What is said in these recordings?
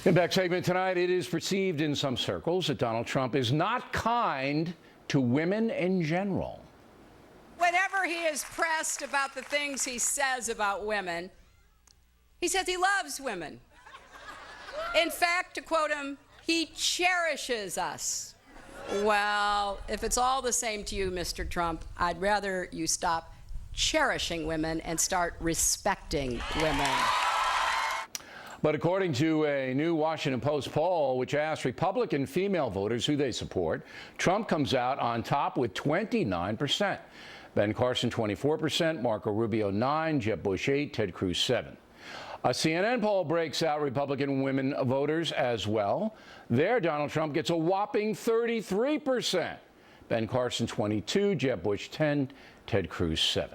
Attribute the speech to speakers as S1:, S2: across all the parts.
S1: In back segment tonight, it is perceived in some circles that Donald Trump is not kind to women in general.
S2: Whenever he is pressed about the things he says about women, he says he loves women. In fact, to quote him, he cherishes us. Well, if it's all the same to you, Mr. Trump, I'd rather you stop cherishing women and start respecting women.
S1: But according to a new Washington Post poll, which asked Republican female voters who they support, Trump comes out on top with 29%. Ben Carson, 24%, Marco Rubio, 9%, Jeb Bush, 8%, Ted Cruz, 7%. A CNN poll breaks out Republican women voters as well. There, Donald Trump gets a whopping 33%. Ben Carson, 22%, Jeb Bush, 10%, Ted Cruz, 7%.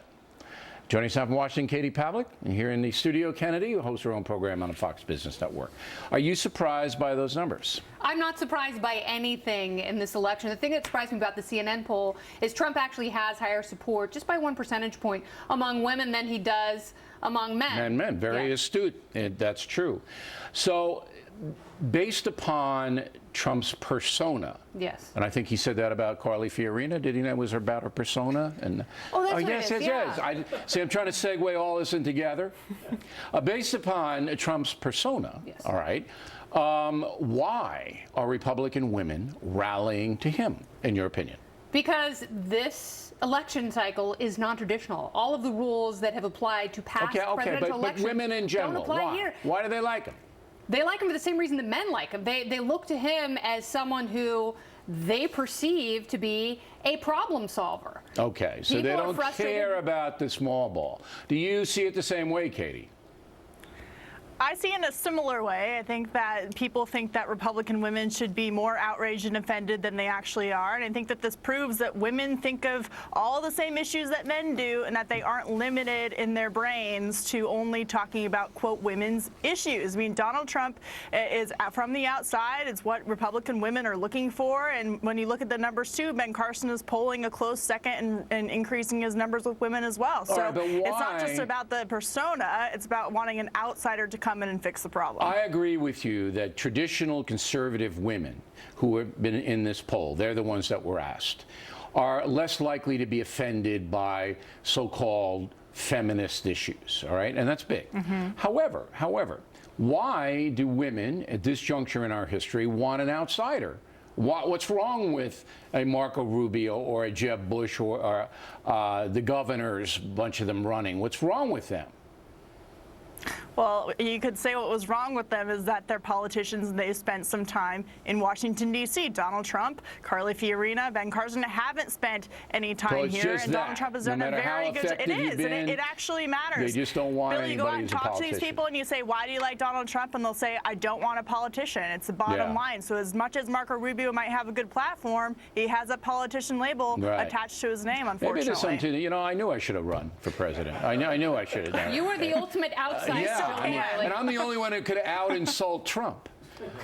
S1: Joining us now from Washington, Katie Pavlik, and here in the studio, Kennedy, who hosts her own program on the Fox Business Network. Are you surprised by those numbers?
S3: I'm not surprised by anything in this election. The thing that surprised me about the CNN poll is Trump actually has higher support, just by 1 percentage point, among women than he does among men.
S1: And men, very astute. That's true. So, based upon Trump's persona,
S3: yes,
S1: and I think he said that about Carly Fiorina. Did he know it was about her persona? And
S3: yes.
S1: I'm trying to segue all this in together. Based upon Trump's persona,
S3: yes.
S1: All right. Why are Republican women rallying to him, in your opinion?
S3: Because this election cycle is non-traditional. All of the rules that have applied to past presidential elections
S1: but women in general,
S3: don't apply here.
S1: Why do they like him?
S3: They like him for the same reason that men like him. They look to him as someone who they perceive to be a problem solver.
S1: Okay, so they don't care about the small ball. Do you see it the same way, Katie?
S4: I see it in a similar way. I think that people think that Republican women should be more outraged and offended than they actually are. And I think that this proves that women think of all the same issues that men do and that they aren't limited in their brains to only talking about, quote, women's issues. I mean, Donald Trump is from the outside. It's what Republican women are looking for. And when you look at the numbers, too, Ben Carson is polling a close second and increasing his numbers with women as well. So it's not just about the persona. It's about wanting an outsider to come in and fix the problem.
S1: I agree with you that traditional conservative women who have been in this poll, they're the ones that were asked, are less likely to be offended by so-called feminist issues, all right? And that's big. Mm-hmm. However, why do women at this juncture in our history want an outsider? What's wrong with a Marco Rubio or a Jeb Bush or the governors, a bunch of them running? What's wrong with them?
S4: Well, you could say what was wrong with them is that they're politicians and they spent some time in Washington, D.C. Donald Trump, Carly Fiorina, Ben Carson haven't spent any time here, and Donald Trump has done a very good job. It is, and it actually matters.
S1: They just don't want
S4: Bill, you go out and talk to these people and you say, why do you like Donald Trump? And they'll say, I don't want a politician. It's the bottom line. So as much as Marco Rubio might have a good platform, he has a politician label attached to his name, unfortunately.
S1: Maybe there's something to, I knew I should have run for president. I knew I should have done it.
S3: You were the ultimate outsider.
S1: And I'm the only one who could out-insult Trump.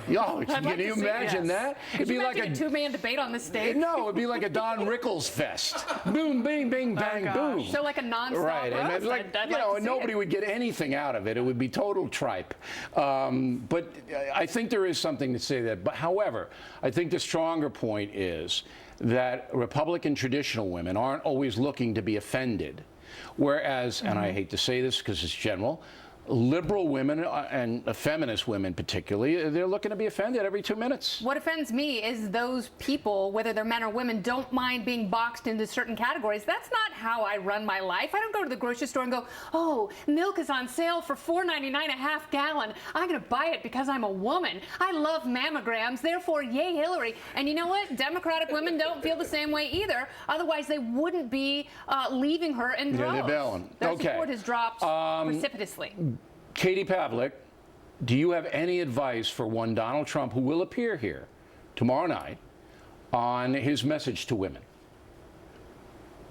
S1: Yo, can you imagine that?
S3: It'd be like a two-man debate on the stage.
S1: No, it'd be like a Don Rickles fest. Boom, bing, bing, bang, boom.
S3: So like a non-stop
S1: right, and nobody would get anything out of it. It would be total tripe. But I think there is something to say that. But however, I think the stronger point is that Republican traditional women aren't always looking to be offended, whereas, and I hate to say this because it's general, liberal women and feminist women particularly, they're looking to be offended every 2 minutes.
S3: What offends me is those people, whether they're men or women, don't mind being boxed into certain categories. That's not how I run my life. I don't go to the grocery store and go, oh, milk is on sale for $4.99 a half gallon. I'm going to buy it because I'm a woman. I love mammograms, therefore, yay, Hillary. And you know what? Democratic women don't feel the same way either. Otherwise, they wouldn't be leaving her in droves.
S1: Yeah, they're bailing.
S3: Their support has dropped precipitously.
S1: Katie Pavlik, do you have any advice for one Donald Trump who will appear here tomorrow night on his message to women?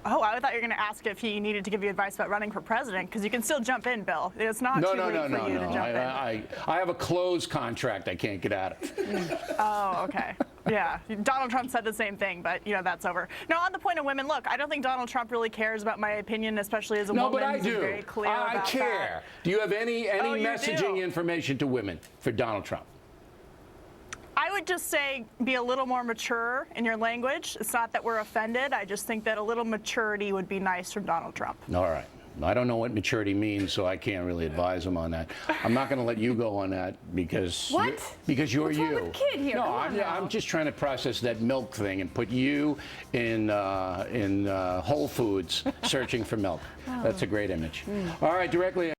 S4: Oh, I thought you were going to ask if he needed to give you advice about running for president, because you can still jump in, Bill. It's not too late for you to jump in.
S1: I have a closed contract I can't get out of.
S4: Oh, okay. Yeah, Donald Trump said the same thing, but, that's over. No, on the point of women, look, I don't think Donald Trump really cares about my opinion, especially as a woman.
S1: No, but I
S4: He's
S1: do.
S4: Very clear
S1: I
S4: about
S1: care.
S4: that.
S1: Do you have any messaging information to women for Donald Trump?
S4: would just say be a little more mature in your language. It's not that we're offended. I just think that a little maturity would be nice from Donald Trump.
S1: All right. I don't know what maturity means, so I can't really advise him on that. I'm not going to let you go on that because because you're
S3: What's
S1: you.
S3: wrong with kid here?
S1: No,
S3: Come on now.
S1: I'm just trying to process that milk thing and put you in Whole Foods searching for milk. That's a great image. All right, directly